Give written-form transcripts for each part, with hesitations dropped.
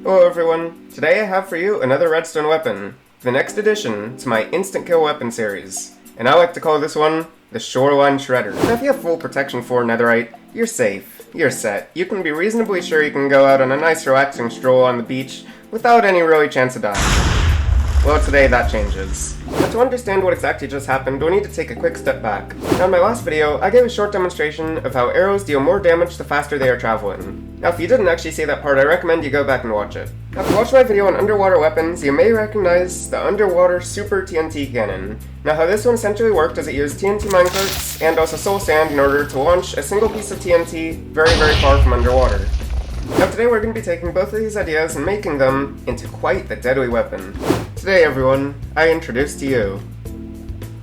Hello everyone, today I have for you another redstone weapon, the next addition to my instant kill weapon series, and I like to call this one the Shoreline Shredder. Now if you have full protection for Netherite, you're safe, you're set. You can be reasonably sure you can go out on a nice relaxing stroll on the beach without any really chance of dying. Well, today that changes. But to understand what exactly just happened, we'll need to take a quick step back. Now in my last video, I gave a short demonstration of how arrows deal more damage the faster they are traveling. Now if you didn't actually see that part, I recommend you go back and watch it. Now if you watched my video on underwater weapons, you may recognize the underwater super TNT cannon. Now how this one essentially worked is it used TNT minecarts and also soul sand in order to launch a single piece of TNT very far from underwater. Now today we're going to be taking both of these ideas and making them into quite the deadly weapon. Today everyone, I introduce to you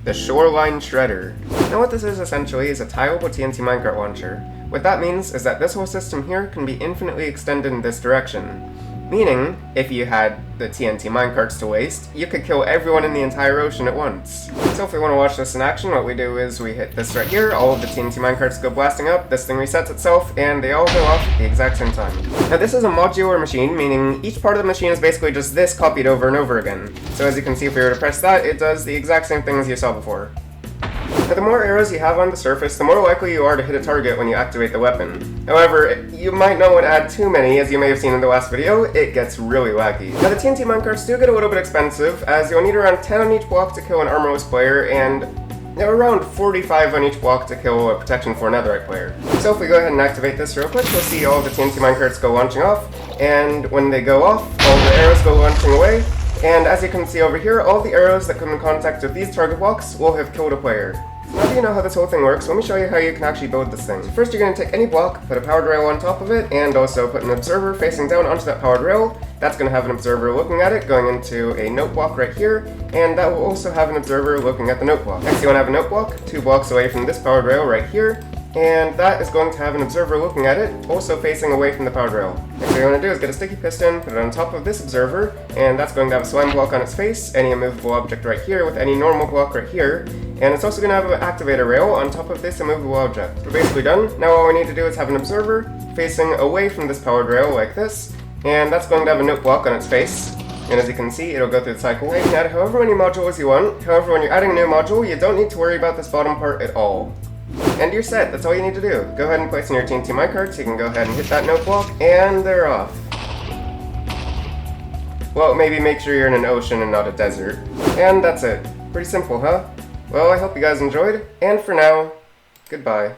the Shoreline Shredder. Now what this is essentially is a tileable TNT minecart launcher. What that means is that this whole system here can be infinitely extended in this direction. Meaning, if you had the TNT minecarts to waste, you could kill everyone in the entire ocean at once. So if we want to watch this in action, what we do is we hit this right here, all of the TNT minecarts go blasting up, this thing resets itself, and they all go off at the exact same time. Now this is a modular machine, meaning each part of the machine is basically just this copied over and over again. So as you can see, if we were to press that, it does the exact same thing as you saw before. Now the more arrows you have on the surface, the more likely you are to hit a target when you activate the weapon. However, you might not want to add too many, as you may have seen in the last video, it gets really wacky. Now the TNT minecarts do get a little bit expensive, as you'll need around 10 on each block to kill an armorless player, and around 45 on each block to kill a protection for a netherite player. So if we go ahead and activate this real quick, we'll see all the TNT minecarts go launching off, and when they go off, all the arrows go launching away, and as you can see over here, all the arrows that come in contact with these target blocks will have killed a player. Now that you know how this whole thing works, let me show you how you can actually build this thing. So first you're going to take any block, put a powered rail on top of it, and also put an observer facing down onto that powered rail. That's going to have an observer looking at it, going into a note block right here, and that will also have an observer looking at the note block. Next you want to have a note block 2 blocks away from this powered rail right here, and that is going to have an observer looking at it, also facing away from the powered rail. Next thing you want to do is get a sticky piston, put it on top of this observer, and that's going to have a slime block on its face, any immovable object right here with any normal block right here, and it's also going to have an activator rail on top of this immovable object. We're basically done. Now all we need to do is have an observer facing away from this powered rail like this, and that's going to have a note block on its face. And as you can see, it'll go through the cycle. You can add however many modules you want. However, when you're adding a new module, you don't need to worry about this bottom part at all. And you're set, that's all you need to do. Go ahead and place in your TNT minecarts, you can go ahead and hit that note block, and they're off. Well, maybe make sure you're in an ocean and not a desert. And that's it. Pretty simple, huh? Well, I hope you guys enjoyed, and for now, goodbye.